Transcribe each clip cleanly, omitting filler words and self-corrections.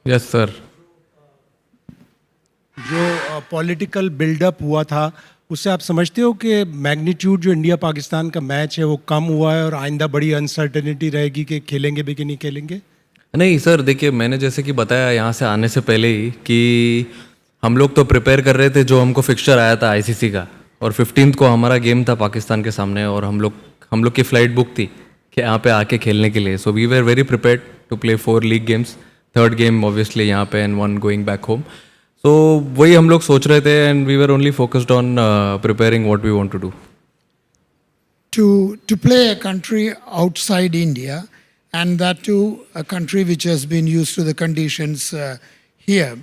Yes sir. जो political buildup हुआ था उससे आप समझते हो कि मैग्नीट्यूड जो इंडिया पाकिस्तान का मैच है वो कम हुआ है और आइंदा बड़ी अनसर्टेनिटी रहेगी कि खेलेंगे भी कि नहीं खेलेंगे? नहीं सर, देखिए मैंने जैसे कि बताया यहाँ से आने से पहले ही कि हम लोग तो प्रिपेयर कर रहे थे, जो हमको फिक्सचर आया था आईसीसी का, और 15th को हमारा गेम था पाकिस्तान के सामने, और हम लोग की फ़्लाइट बुक थी कि यहाँ पे आके खेलने के लिए। So we were very prepared to play 4 league games, third game obviously यहाँ पे and 1 going back home. So वही हम लोग सोच रहे थे and we were only focused on preparing what we want to do. To play a country outside India, and that too a country which has been used to the conditions here.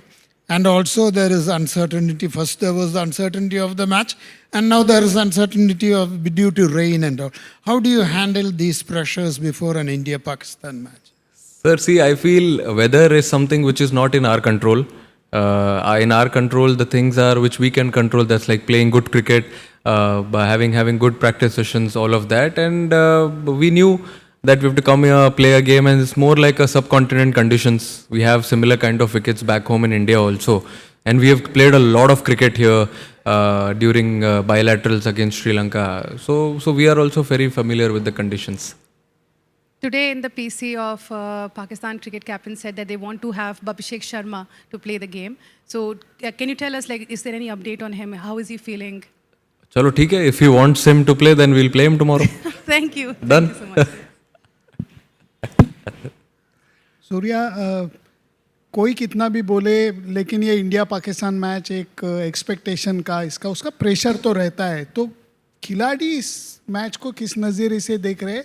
And also there is uncertainty. First there was the uncertainty of the match, and now there is uncertainty of due to rain and all. How do you handle these pressures before an India-Pakistan match? Sir, see, I feel weather is something which is not in our control. In our control, the things are which we can control. That's like playing good cricket, by having good practice sessions, all of that. And we knew that we have to come here, play a game, and it's more like a subcontinent conditions. We have similar kind of wickets back home in India also, and we have played a lot of cricket here during bilaterals against Sri Lanka. So we are also very familiar with the conditions. Today in the PC of Pakistan cricket captain said that they want to have Abhishek Sharma to play the game. So can you tell us, like, is there any update on him? How is he feeling? चलो ठीक है, if he wants him to play then we'll play him tomorrow. Thank you. Done. Thank you so much. Surya, कोई कितना भी बोले लेकिन ये India Pakistan match एक एक्सपेक्टेशन का, इसका उसका प्रेशर तो रहता है। तो खिलाड़ी इस मैच को किस नज़रिए से देख रहे हैं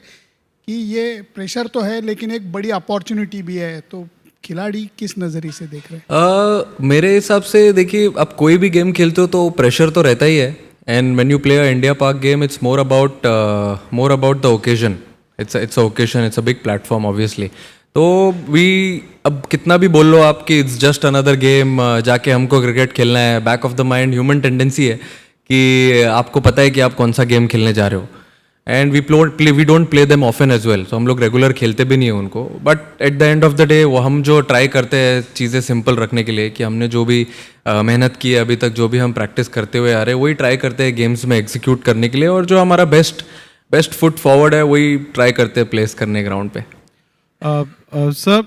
कि ये प्रेशर तो है लेकिन एक बड़ी अपॉर्चुनिटी भी है, तो खिलाड़ी किस नज़रिए से देख रहे हैं? मेरे हिसाब से देखिए, अब कोई भी गेम खेलते हो तो प्रेशर तो रहता ही है, and when you play a India Pak game it's more about the occasion. It's a occasion, it's a big platform obviously. तो अब कितना भी बोल लो आप कि इट्स जस्ट अनदर गेम, जाके हमको क्रिकेट खेलना है, back of the mind human tendency है कि आपको पता है कि आप कौन सा गेम खेलने जा रहे हो, and we don't play them often as well. So हम लोग रेगुलर खेलते भी नहीं है उनको, but at the end of the day वो हम जो ट्राई करते हैं चीज़ें सिंपल रखने के लिए, कि हमने जो भी मेहनत की है अभी तक, जो भी हम प्रैक्टिस करते हुए आ रहे हैं, वही ट्राई करते हैं गेम्स में एग्जीक्यूट करने के लिए, और जो हमारा बेस्ट फुट फॉरवर्ड है वही ट्राई करते हैं प्लेस करने ग्राउंड पे। सर,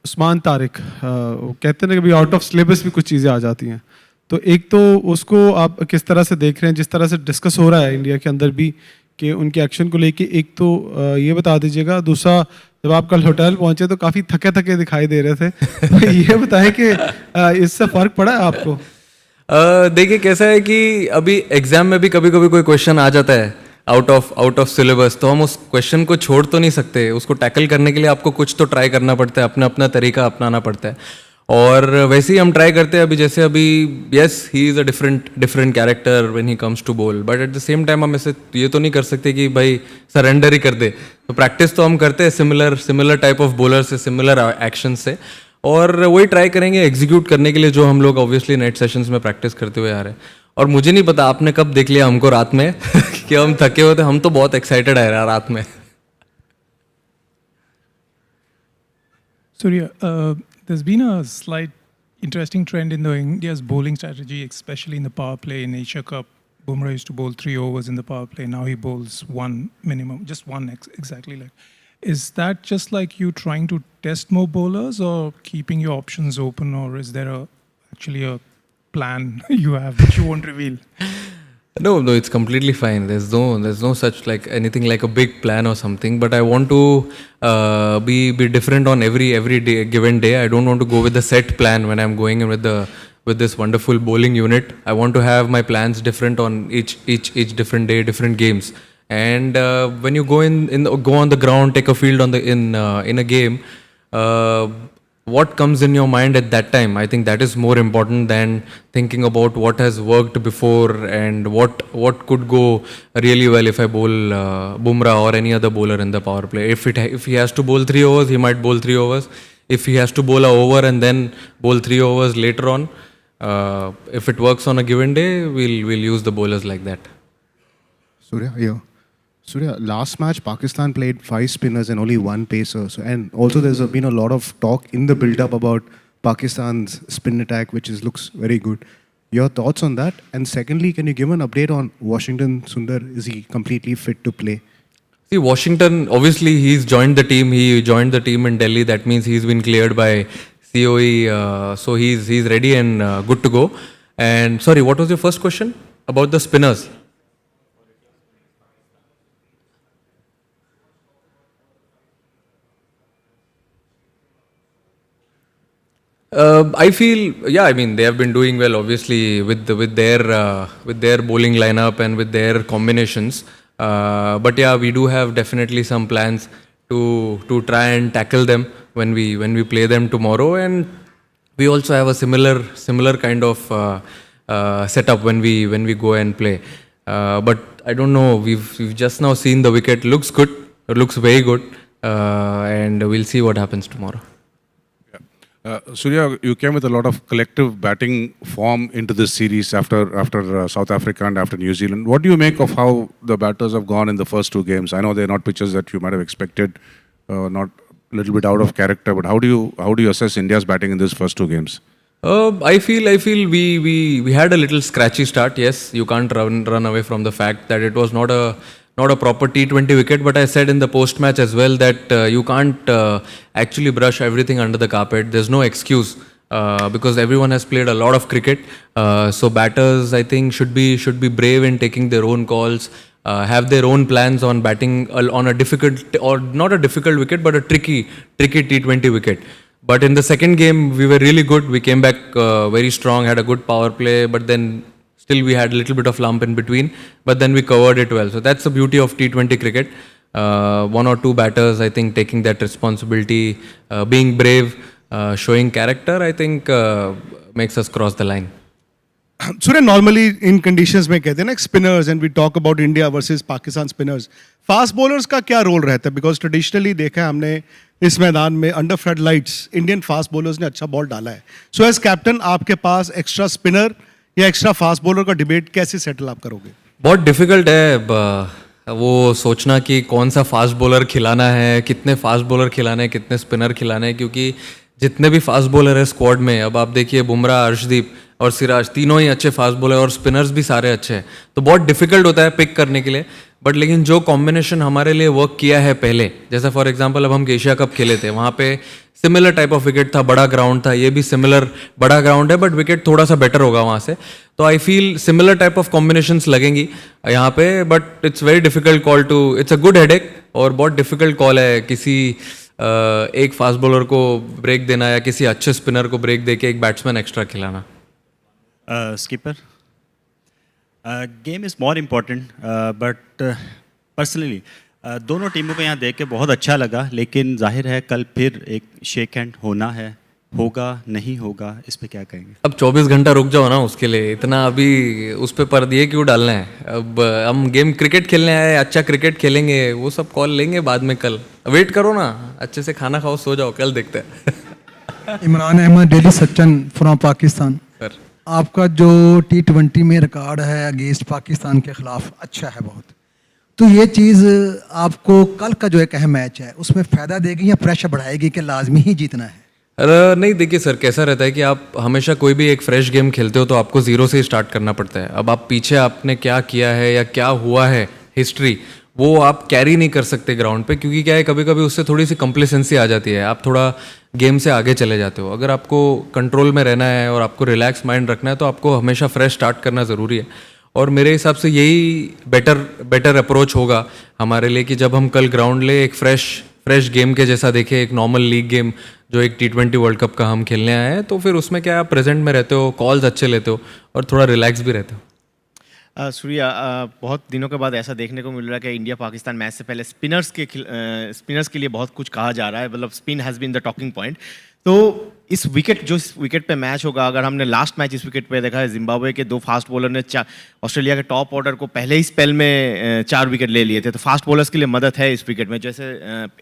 उस्मान तारिक वो कहते हैं ना कि भाई आउट ऑफ सिलेबस भी कुछ चीज़ें आ जाती हैं, तो एक तो उसको आप किस तरह से देख रहे हैं, जिस तरह से डिस्कस हो रहा है इंडिया के अंदर भी कि उनके एक्शन को लेके, एक तो ये बता दीजिएगा। दूसरा, जब आप कल होटल पहुंचे तो काफ़ी थके थके दिखाई दे रहे थे, तो ये बताएं कि इससे फ़र्क पड़ा है आपको? देखिए कैसा है कि अभी एग्जाम में भी कभी कभी कोई क्वेश्चन आ जाता है आउट ऑफ सिलेबस, तो हम उस क्वेश्चन को छोड़ तो नहीं सकते। उसको टैकल करने के लिए आपको कुछ तो ट्राई करना पड़ता है, अपना अपना तरीका अपनाना पड़ता है, और वैसे ही हम ट्राई करते हैं। जैसे अभी yes, he is a different character when he comes to bowl, but at the same time हम ऐसे ये तो नहीं कर सकते कि भाई सरेंडर ही कर दे। तो प्रैक्टिस तो हम करते हैं सिमिलर टाइप ऑफ बॉलर से, सिमिलर एक्शन से, और वही ट्राई करेंगे एग्जीक्यूट करने के लिए जो हम लोग ऑब्वियसली नेट सेशंस में प्रैक्टिस करते हुए आ रहे हैं। और मुझे नहीं पता आपने कब देख लिया हमको रात में कि हम थके होते, हम तो बहुत एक्साइटेड है रात में। Surya, there's been a slight interesting trend in the India's bowling strategy, especially in the power play in Asia Cup. Bumrah used to bowl 3 overs in the power play. Now he bowls one minimum, just one exactly. Like, is that just like you trying to test more bowlers, or keeping your options open, or is there actually a plan you have which you won't reveal? No, it's completely fine. There's no such like anything like a big plan or something. But I want to be different on every day, given day. I don't want to go with the set plan when I'm going in with this wonderful bowling unit. I want to have my plans different on each different day, different games. And when you go go on the ground, take a field in a game. What comes in your mind at that time, I think that is more important than thinking about what has worked before and what could go really well if I bowl Bumrah or any other bowler in the power play. If he has to bowl 3 overs, he might bowl 3 overs. If he has to bowl a over and then bowl 3 overs later on, if it works on a given day, we'll use the bowlers like that. Surya, here. Surya, last match Pakistan played 5 spinners and only 1 pacer. So, and also there's been a lot of talk in the build-up about Pakistan's spin attack, which looks very good. Your thoughts on that? And secondly, can you give an update on Washington Sundar? Is he completely fit to play? See, Washington, obviously, he's joined the team. He joined the team in Delhi. That means he's been cleared by COE. So he's ready and good to go. And sorry, what was your first question about the spinners? I feel, yeah, I mean, they have been doing well, obviously, with their bowling lineup and with their combinations. But yeah, we do have definitely some plans to try and tackle them when we play them tomorrow, and we also have a similar kind of setup when we go and play. But I don't know. We've just now seen the wicket. Looks good. It looks very good, and we'll see what happens tomorrow. Surya, you came with a lot of collective batting form into this series after South Africa and after New Zealand. What do you make of how the batters have gone in the first 2 games? I know they're not pitches that you might have expected, not a little bit out of character, but how do you assess India's batting in these first 2 games? I feel we had a little scratchy start. Yes, you can't run away from the fact that it was not a proper T20 wicket, but I said in the post-match as well that you can't actually brush everything under the carpet. There's no excuse because everyone has played a lot of cricket. So batters, I think, should be brave in taking their own calls, have their own plans on batting on a difficult, or not a difficult wicket, but a tricky T20 wicket. But in the second game, we were really good. We came back very strong, had a good power play, but then still we had a little bit of lump in between, but then we covered it well. So that's the beauty of T20 cricket. 1 or 2 batters, I think, taking that responsibility, being brave, showing character, I think makes us cross the line. Surya normally in conditions में कहते हैं ना spinners and we talk about India versus Pakistan spinners, fast bowlers का क्या role रहता है? Because traditionally देखा है हमने इस मैदान में under flood lights Indian fast bowlers ने अच्छा बॉल डाला है. सो एज कैप्टन आपके पास एक्स्ट्रा स्पिनर या एक्स्ट्रा फास्ट बॉलर का डिबेट कैसे सेटल आप करोगे? बहुत डिफिकल्ट है वो सोचना कि कौन सा फास्ट बॉलर खिलाना है, कितने फास्ट बॉलर खिलाने हैं, कितने स्पिनर खिलाने हैं, क्योंकि जितने भी फास्ट बॉलर है स्क्वाड में, अब आप देखिए बुमराह, अर्शदीप और सिराज, तीनों ही अच्छे फास्ट बॉलर और स्पिनर्स भी सारे अच्छे हैं. तो बहुत डिफिकल्ट होता है पिक करने के लिए. बट लेकिन जो कॉम्बिनेशन हमारे लिए वर्क किया है पहले, जैसे फॉर एग्जांपल अब हम एशिया कप खेले थे, वहाँ पे सिमिलर टाइप ऑफ विकेट था, बड़ा ग्राउंड था, ये भी सिमिलर बड़ा ग्राउंड है बट विकेट थोड़ा सा बेटर होगा वहाँ से. तो I feel similar type of combinations लगेंगी यहाँ पे, but it's very difficult call to, it's a good headache और बहुत डिफिकल्ट कॉल है किसी एक फास्ट बॉलर को ब्रेक देना या किसी अच्छे स्पिनर को ब्रेक दे के एक बैट्समैन एक्स्ट्रा खिलाना. Skipper, game is more important, but personally दोनों टीमों को यहाँ देख के बहुत अच्छा लगा, लेकिन जाहिर है कल फिर एक शेक हैंड होना है, होगा नहीं होगा, इस पे क्या कहेंगे? अब 24 घंटा रुक जाओ ना उसके लिए, इतना अभी उस पे पर्दे क्यों डालना है? अब हम गेम क्रिकेट खेलने आए, अच्छा क्रिकेट खेलेंगे, वो सब कॉल लेंगे बाद में. कल वेट करो ना, अच्छे से खाना खाओ, सो जाओ, कल देखते हैं. Imran Ahmed, Daily Sachin from Pakistan. Sir, आपका जो T20 में रिकॉर्ड है अगेंस्ट पाकिस्तान के खिलाफ अच्छा है बहुत, तो ये चीज़ आपको कल का जो एक अहम मैच है उसमें फ़ायदा देगी या प्रेशर बढ़ाएगी कि लाजमी ही जीतना है? नहीं, देखिए सर, कैसा रहता है कि आप हमेशा कोई भी एक फ्रेश गेम खेलते हो तो आपको ज़ीरो से ही स्टार्ट करना पड़ता है. अब आप पीछे आपने क्या किया है या क्या हुआ है हिस्ट्री, वो आप कैरी नहीं कर सकते ग्राउंड पे, क्योंकि क्या है कभी कभी उससे थोड़ी सी कंप्लेसेंसी आ जाती है, आप थोड़ा गेम से आगे चले जाते हो. अगर आपको कंट्रोल में रहना है और आपको रिलैक्स माइंड रखना है तो आपको हमेशा फ्रेश स्टार्ट करना ज़रूरी है. और मेरे हिसाब से यही बेटर अप्रोच होगा हमारे लिए कि जब हम कल ग्राउंड ले एक फ्रेश गेम के जैसा देखें, एक नॉर्मल लीग गेम जो एक T20 वर्ल्ड कप का हम खेलने आए हैं, तो फिर उसमें क्या आप प्रेजेंट में रहते हो, कॉल्स अच्छे लेते हो और थोड़ा रिलैक्स भी रहते हो. सूर्या, बहुत दिनों के बाद ऐसा देखने को मिल रहा है कि इंडिया पाकिस्तान मैच से पहले स्पिनर्स के लिए बहुत कुछ कहा जा रहा है, मतलब spin has been the talking point. तो इस विकेट पे मैच होगा, अगर हमने लास्ट मैच इस विकेट पे देखा है, जिम्बाब्वे के 2 फास्ट बॉलर ने ऑस्ट्रेलिया के टॉप ऑर्डर को पहले ही स्पेल में 4 विकेट ले लिए थे. तो फास्ट बॉलर्स के लिए मदद है इस विकेट में. जैसे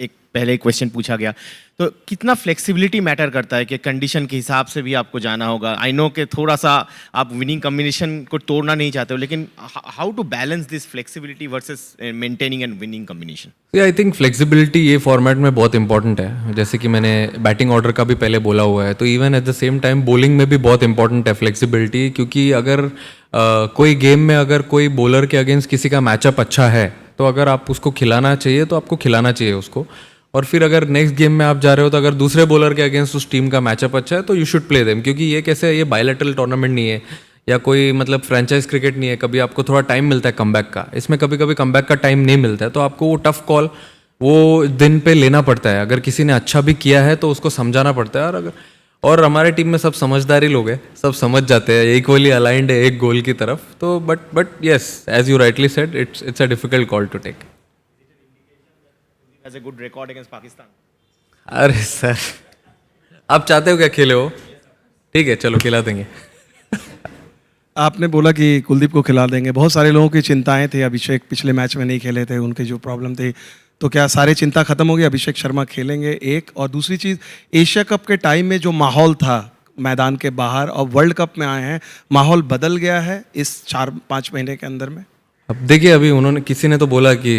एक पहले एक क्वेश्चन पूछा गया, तो कितना फ्लेक्सिबिलिटी मैटर करता है कि कंडीशन के हिसाब से भी आपको जाना होगा? आई नो कि थोड़ा सा आप विनिंग कॉम्बिनेशन को तोड़ना नहीं चाहते हो, लेकिन how to balance this flexibility versus maintaining and winning combination? I think flexibility ये फॉर्मेट में बहुत इंपॉर्टेंट है, जैसे कि मैंने बैटिंग ऑर्डर का भी पहले बोला हुआ है, तो even at the same time bowling में भी बहुत इंपॉर्टेंट है फ्लेक्सिबिलिटी, क्योंकि अगर कोई गेम में अगर कोई बॉलर के अगेंस्ट किसी का मैचअप अच्छा है, तो अगर आप उसको खिलाना चाहिए तो आपको खिलाना चाहिए उसको, और फिर अगर नेक्स्ट गेम में आप जा रहे हो तो अगर दूसरे बॉलर के अगेंस्ट उस टीम का मैचअप अच्छा है तो यू शुड प्ले देम, क्योंकि ये कैसे ये बायलैटरल टूर्नामेंट नहीं है या कोई मतलब फ्रेंचाइज क्रिकेट नहीं है, कभी आपको थोड़ा टाइम मिलता है कमबैक का, इसमें कभी कभी कमबैक का टाइम नहीं मिलता है, तो आपको वो टफ कॉल वो दिन पे लेना पड़ता है। अगर किसी ने अच्छा भी किया है तो उसको समझाना पड़ता है, और हमारे टीम में सब समझदारी लोग हैं, सब समझ जाते हैं, इक्वली अलाइंड है एक गोल की तरफ, तो but yes as you rightly said it's a difficult call to take. Has a good record against Pakistan. अरे सर आप चाहते हो क्या खेले हो? ठीक है चलो खिला देंगे। आपने बोला कि कुलदीप को खिला देंगे, बहुत सारे लोगों की चिंताएं थी, अभिषेक पिछले मैच में नहीं खेले थे, उनकी जो प्रॉब्लम थी, तो क्या सारी चिंता खत्म हो गई, अभिषेक शर्मा खेलेंगे? एक और दूसरी चीज़, एशिया कप के टाइम में जो माहौल था मैदान के बाहर और वर्ल्ड कप में आए हैं, माहौल बदल गया है इस 4-5 महीने के अंदर में? अब देखिए अभी उन्होंने किसी ने तो बोला कि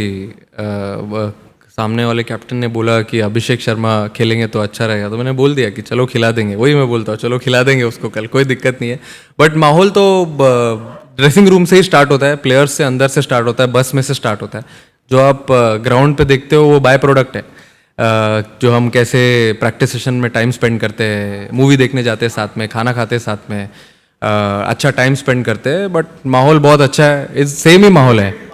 सामने वाले कैप्टन ने बोला कि अभिषेक शर्मा खेलेंगे तो अच्छा रहेगा, तो मैंने बोल दिया कि चलो खिला देंगे, वही मैं बोलता हूँ चलो खिला देंगे उसको कल, कोई दिक्कत नहीं है। बट माहौल तो ड्रेसिंग रूम से ही स्टार्ट होता है, प्लेयर्स से अंदर से स्टार्ट होता है, बस में से स्टार्ट होता है, जो आप ग्राउंड पे देखते हो वो बाय प्रोडक्ट है, जो हम कैसे प्रैक्टिस सेशन में टाइम स्पेंड करते हैं, मूवी देखने जाते हैं साथ में, खाना खाते हैं साथ में, अच्छा टाइम स्पेंड करते हैं, बट माहौल बहुत अच्छा है, सेम ही माहौल है।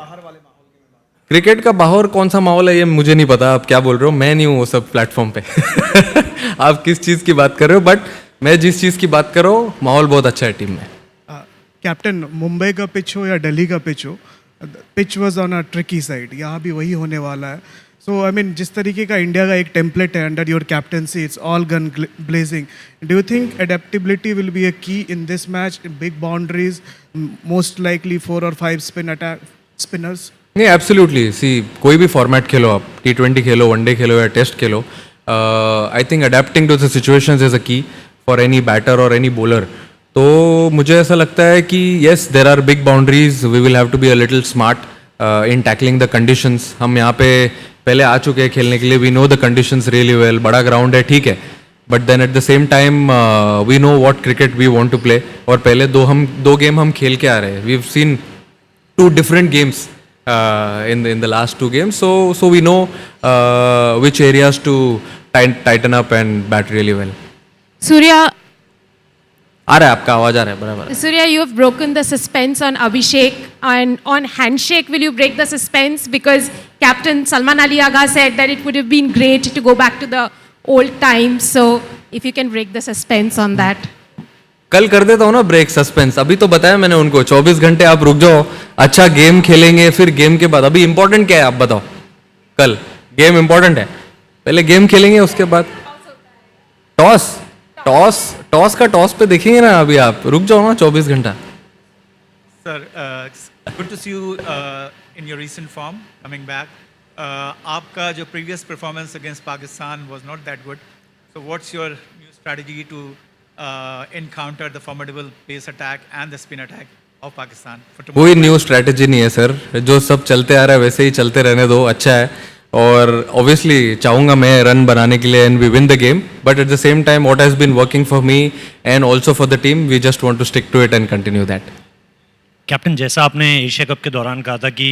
क्रिकेट का बाहर कौन सा माहौल है ये मुझे नहीं पता, आप क्या बोल रहे हो, मैं नहीं हूँ वो सब प्लेटफॉर्म पे आप किस चीज़ की बात कर रहे हो, बट मैं जिस चीज़ की बात कर रहा हूँ माहौल बहुत अच्छा है टीम में। कैप्टन, मुंबई का पिच हो या दिल्ली का पिच हो, pitch was on a tricky side, यहाँ भी वही होने वाला है। सो आई मीन जिस तरीके का इंडिया का एक टेम्पलेट है under your captaincy, it's all gun blazing, do you think adaptability will be a key in this match, big boundaries, most likely 4 or 5 spinners? नहीं एब्सोल्युटली, सी कोई भी फॉर्मेट खेलो आप, T20 खेलो, वनडे खेलो या test खेलो, I think adapting to the situations is a key for any batter और any bowler. तो मुझे ऐसा लगता है कि yes there are big boundaries, we will have to be a little smart in tackling the conditions. हम यहाँ पे पहले आ चुके हैं खेलने के लिए, we know the conditions really well, बड़ा ग्राउंड है ठीक है, but then at the same time we know what cricket we want to play, और पहले दो गेम हम खेल के आ रहे हैं, we have seen 2 different games in the last 2 games, so we know which areas to tighten up and bat really well. Surya, आ रहा है आपका आवाज, आ रहा है बराबर। Surya, you have broken the suspense on Abhishek, and on handshake, will you break the suspense? Because Captain Salman Ali Agha said that it would have been great to go back to the old times. So, if you can break the suspense on that. कल कर देता हूँ ना break suspense, अभी तो बताया मैंने उनको 24 घंटे आप रुक जाओ, अच्छा गेम खेलेंगे, फिर गेम के बाद अभी इंपॉर्टेंट क्या है आप बताओ? कल गेम इंपॉर्टेंट है, पहले गेम खेलेंगे उसके बाद टॉस का टॉस पे देखेंगे ना, अभी आप रुक जाओ ना 24 घंटा। Sir, good to see you in your recent form coming back. आपका जो previous performance against Pakistan was not that good. So what's your new strategy to encounter the formidable pace attack and the spin attack of Pakistan for tomorrow? कोई new strategy नहीं है sir, जो सब चलते आ रहा है वैसे ही चलते रहने दो, अच्छा है। और ऑब्वियसली चाहूँगा मैं रन बनाने के लिए and we win the game, but at the same time what has been working for me and also for the team, we just want to stick to it and continue that. Captain, जैसा आपने Asia cup के दौरान कहा था कि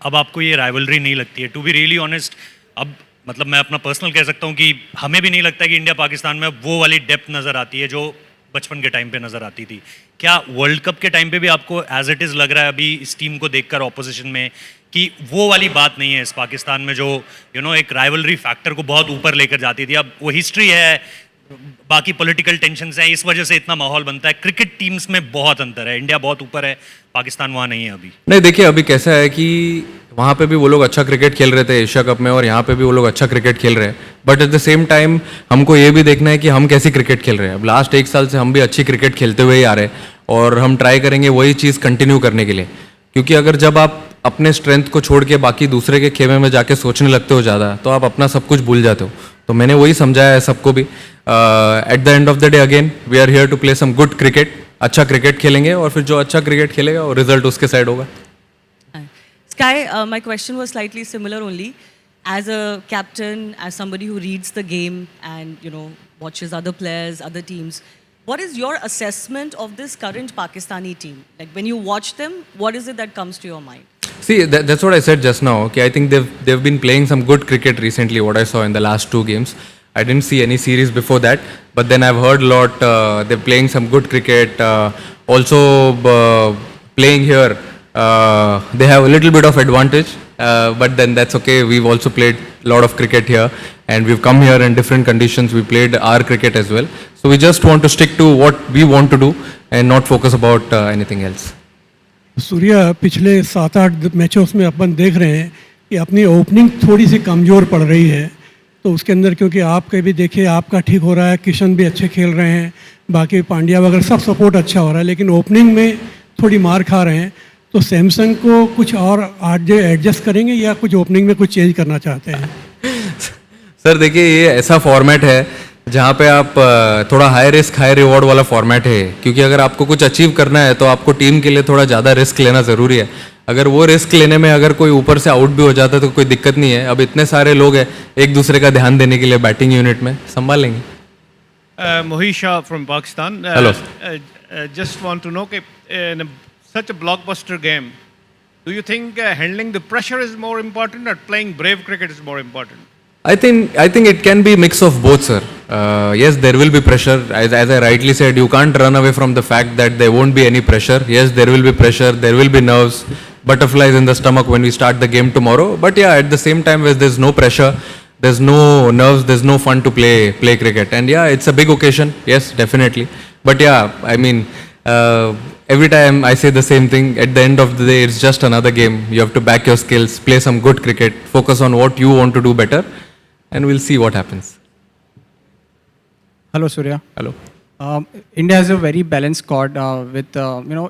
अब आपको ये राइवलरी नहीं लगती है, टू बी रियली ऑनेस्ट, अब मतलब मैं अपना पर्सनल कह सकता हूँ कि हमें भी नहीं लगता कि इंडिया पाकिस्तान में वो वाली डेप्थ नज़र आती है जो बचपन के टाइम पे नज़र आती थी। क्या वर्ल्ड कप के टाइम पे भी आपको एज इट इज़ लग रहा है अभी इस टीम को देखकर ऑपोजिशन में कि वो वाली बात नहीं है इस पाकिस्तान में जो एक राइवलरी फैक्टर को बहुत ऊपर लेकर जाती थी? अब वो हिस्ट्री है, बाकी पॉलिटिकल टेंशन्स हैं, इस वजह से इतना माहौल बनता है। क्रिकेट टीम्स में बहुत अंतर है, इंडिया बहुत ऊपर है, पाकिस्तान वहाँ नहीं है अभी। नहीं देखिए अभी कैसा है कि वहाँ पे भी वो लोग अच्छा क्रिकेट खेल रहे थे एशिया कप में, और यहाँ पे भी वो लोग अच्छा क्रिकेट खेल रहे हैं, but at the same time हमको ये भी देखना है कि हम कैसी क्रिकेट खेल रहे हैं। अब लास्ट 1 साल से हम भी अच्छी क्रिकेट खेलते हुए ही आ रहे हैं, और हम ट्राई करेंगे वही चीज़ कंटिन्यू करने के लिए, क्योंकि अगर जब आप अपने स्ट्रेंथ को छोड़ के बाकी दूसरे के खेमे में जाके सोचने लगते हो ज़्यादा, तो आप अपना सब कुछ भूल जाते हो. तो मैंने वही समझाया है सबको भी. At the end of the day again we are here to play some good cricket. अच्छा क्रिकेट खेलेंगे और फिर जो अच्छा क्रिकेट खेलेगा वो रिजल्ट उसके साइड होगा. Sky, my question was slightly similar only. As a captain, as somebody who reads the game and watches other players, other teams, what is your assessment of this current Pakistani team? Like when you watch them, what is it that comes to your mind? See, that's what I said just now. Okay, I think they've been playing some good cricket recently. What I saw in the last 2 games, I didn't see any series before that. But then I've heard a lot. They're playing some good cricket. Also playing here, they have a little bit of advantage. But then that's okay. We've also played a lot of cricket here, and we've come here in different conditions. We played our cricket as well. So we just want to stick to what we want to do and not focus about anything else. Surya, पिछले 7-8 मैचों में अपन देख रहे हैं कि अपनी opening थोड़ी सी कमज़ोर पड़ रही है. तो उसके अंदर क्योंकि आपके भी देखिए आपका ठीक हो रहा है, किशन भी अच्छे खेल रहे हैं, बाकी पांड्या वगैरह सब सपोर्ट अच्छा हो रहा है, लेकिन ओपनिंग में थोड़ी मार खा रहे हैं. तो सैमसंग को कुछ और आज एडजस्ट करेंगे या कुछ ओपनिंग में कुछ चेंज करना चाहते हैं? सर देखिए, ये ऐसा फॉर्मेट है जहाँ पे आप थोड़ा हाई रिस्क हाई रिवॉर्ड वाला फॉर्मेट है. क्योंकि अगर आपको कुछ अचीव करना है तो आपको टीम के लिए थोड़ा ज़्यादा रिस्क लेना ज़रूरी है. अगर वो रिस्क लेने में अगर कोई ऊपर से आउट भी हो जाता है तो कोई दिक्कत नहीं है. अब इतने सारे लोग हैं एक दूसरे का ध्यान देने के लिए बैटिंग यूनिट में, संभाल लेंगे. Mohisha from Pakistan. Hello. Just want to know, in such a blockbuster game, do you think handling the pressure is more important or playing brave cricket is more important? I think it can be mix of both, sir. Yes, there will be pressure. As I rightly said, you can't run away from the fact that there won't be any pressure. Yes, there will be pressure. There will be nerves, butterflies in the stomach when we start the game tomorrow. But yeah, at the same time, there's no pressure, there's no nerves, there's no fun to play cricket. And yeah, it's a big occasion. Yes, definitely. But yeah, I mean, every time I say the same thing. At the end of the day, it's just another game. You have to back your skills, play some good cricket, focus on what you want to do better. And we'll see what happens. Hello, Surya. Hello. India has a very balanced squad with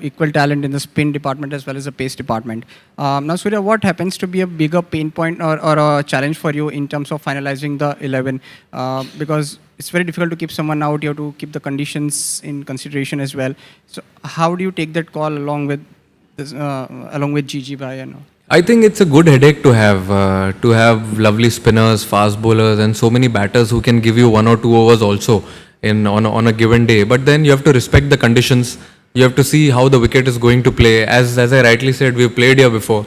equal talent in the spin department as well as the pace department. Now, Surya, what happens to be a bigger pain point or a challenge for you in terms of finalizing the 11? Because it's very difficult to keep someone out. You have to keep the conditions in consideration as well. So, how do you take that call along with Gigi Bhai and all? I think it's a good headache to have lovely spinners, fast bowlers, and so many batters who can give you 1 or 2 overs also on a given day. But then you have to respect the conditions. You have to see how the wicket is going to play. As I rightly said, we've played here before,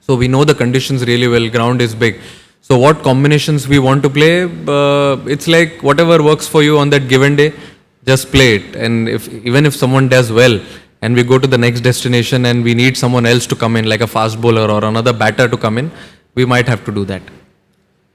so we know the conditions really well. Ground is big. So what combinations we want to play, it's like whatever works for you on that given day, just play it. And even if someone does well, and we go to the next destination and we need someone else to come in, like a fast bowler or another batter to come in, we might have to do that.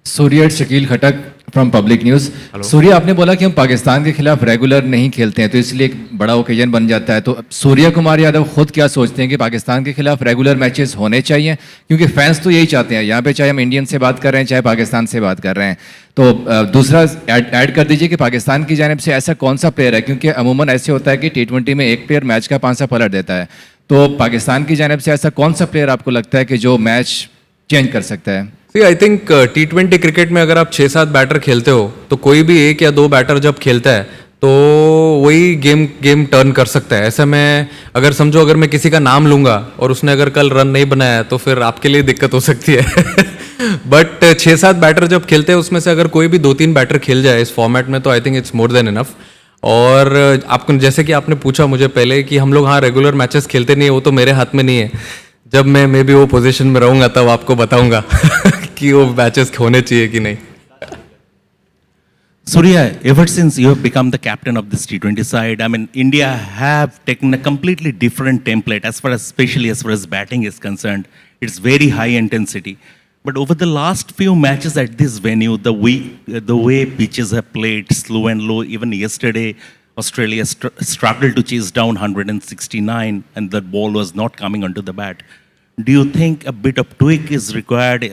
Surya, Shakeel Khattak from Public News. Surya, आपने बोला कि हम पाकिस्तान के खिलाफ regular नहीं खेलते हैं तो इसलिए एक बड़ा ओकेजन बन जाता है. तो सूर्या कुमार यादव खुद क्या सोचते हैं कि पाकिस्तान के खिलाफ रेगुलर मैचेस होने चाहिए? क्योंकि फैंस तो यही चाहते हैं यहाँ पे, चाहे हम इंडियन से बात कर रहे हैं चाहे पाकिस्तान से बात कर रहे हैं. तो दूसरा ऐड कर दीजिए कि पाकिस्तान की जानिब से ऐसा कौन सा प्लेयर है, क्योंकि अमूमन ऐसे होता है कि T20 में एक प्लेयर मैच का 5 पलट देता है. तो पाकिस्तान की जानिब से ऐसा कौन सा प्लेयर आपको लगता है कि जो मैच चेंज कर सकता है? See, I think T20 cricket में अगर आप 6-7 बैटर खेलते हो तो कोई भी 1 या 2 बैटर जब खेलता है तो वही गेम टर्न कर सकता है. ऐसे में अगर समझो, अगर मैं किसी का नाम लूँगा और उसने अगर कल रन नहीं बनाया तो फिर आपके लिए दिक्कत हो सकती है. बट 6-7 बैटर जब खेलते हैं उसमें से अगर कोई भी 2-3 बैटर खेल जाए इस फॉर्मेट में तो I think it's more than enough. और आपको जैसे कि आपने पूछा मुझे पहले कि हम लोग हाँ रेगुलर मैचेस खेलते नहीं है, वो तो मेरे हाथ में नहीं है. जब मैं भी वो पोजीशन में रहूँगा तब आपको बताऊँगा कि वो मैचेस होने चाहिए कि नहीं. Surya, ever since you have become the captain of this T20 side, I mean, India have taken a completely different template especially as far as batting is concerned. It's very high intensity. But over the last few matches at this venue, the way pitches have played slow and low, even yesterday, Australia struggled to chase down 169 and the ball was not coming onto the bat. Do you think a bit of tweak is required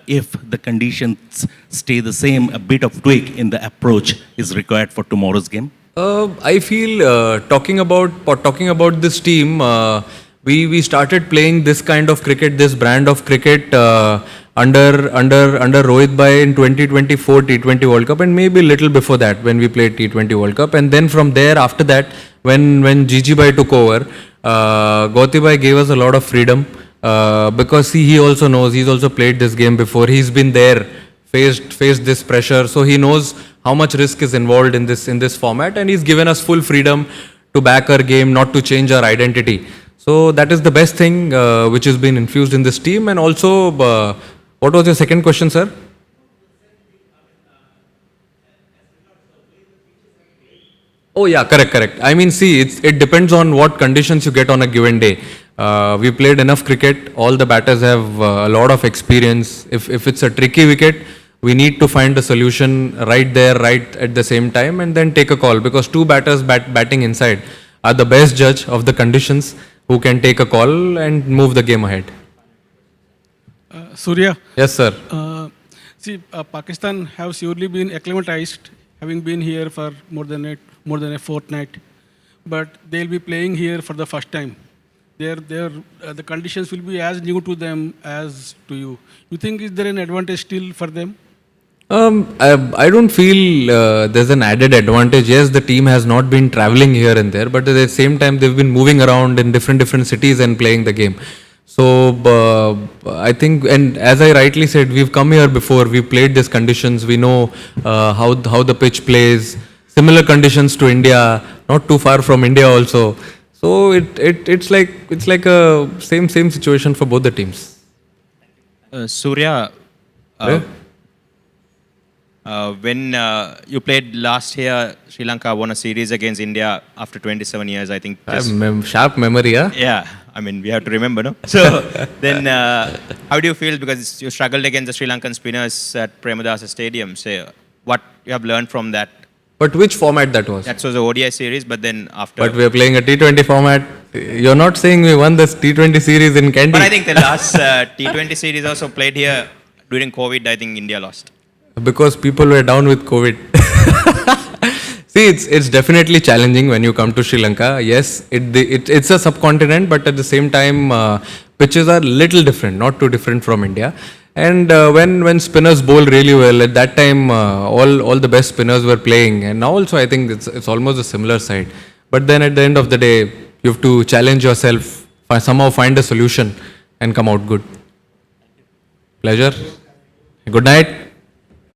if the conditions stay the same? A bit of tweak in the approach is required for tomorrow's game? I feel talking about this team, we started playing this kind of cricket, this brand of cricket under Rohit Bhai in 2024 T20 World Cup, and maybe a little before that when we played T20 World Cup. And then from there, after that, when Gigi Bhai took over, Gauti Bhai gave us a lot of freedom because he also knows, he's also played this game before. He's been there, faced this pressure, so he knows how much risk is involved in this format, and he's given us full freedom to back our game, not to change our identity. So that is the best thing which has been infused in this team. And also, what was your second question, sir? Oh yeah, correct. I mean, see, it depends on what conditions you get on a given day. We played enough cricket. All the batters have a lot of experience. If it's a tricky wicket, we need to find a solution right there, right at the same time, and then take a call, because two batters batting inside are the best judge of the conditions, who can take a call and move the game ahead. Surya. Yes, sir. Pakistan have surely been acclimatized, having been here for more than a fortnight, but they'll be playing here for the first time. The conditions will be as new to them as to you. You think is there an advantage still for them? I don't feel there's an added advantage. Yes, the team has not been traveling here and there, but at the same time, they've been moving around in different cities and playing the game. So I think, and as I rightly said, we've come here before. We've played these conditions. We know how the pitch plays. Similar conditions to India, not too far from India also. So it's like a same situation for both the teams. Surya, when you played last year, Sri Lanka won a series against India after 27 years, I think. Sharp memory, yeah? Yeah, I mean, we have to remember, no? So then, how do you feel? Because you struggled against the Sri Lankan spinners at Premadasa Stadium. So what you have learned from that? But which format that was? That was the ODI series, but then after... But we are playing a T20 format. You're not saying we won this T20 series in Kandy. But I think the last T20 series also played here during COVID. I think India lost. Because people were down with COVID. See, it's definitely challenging when you come to Sri Lanka. Yes, it's a subcontinent, but at the same time, pitches are little different, not too different from India. And when spinners bowl really well, at that time, all the best spinners were playing. And now also, I think it's almost a similar side. But then at the end of the day, you have to challenge yourself, somehow find a solution and come out good. Pleasure. Good night.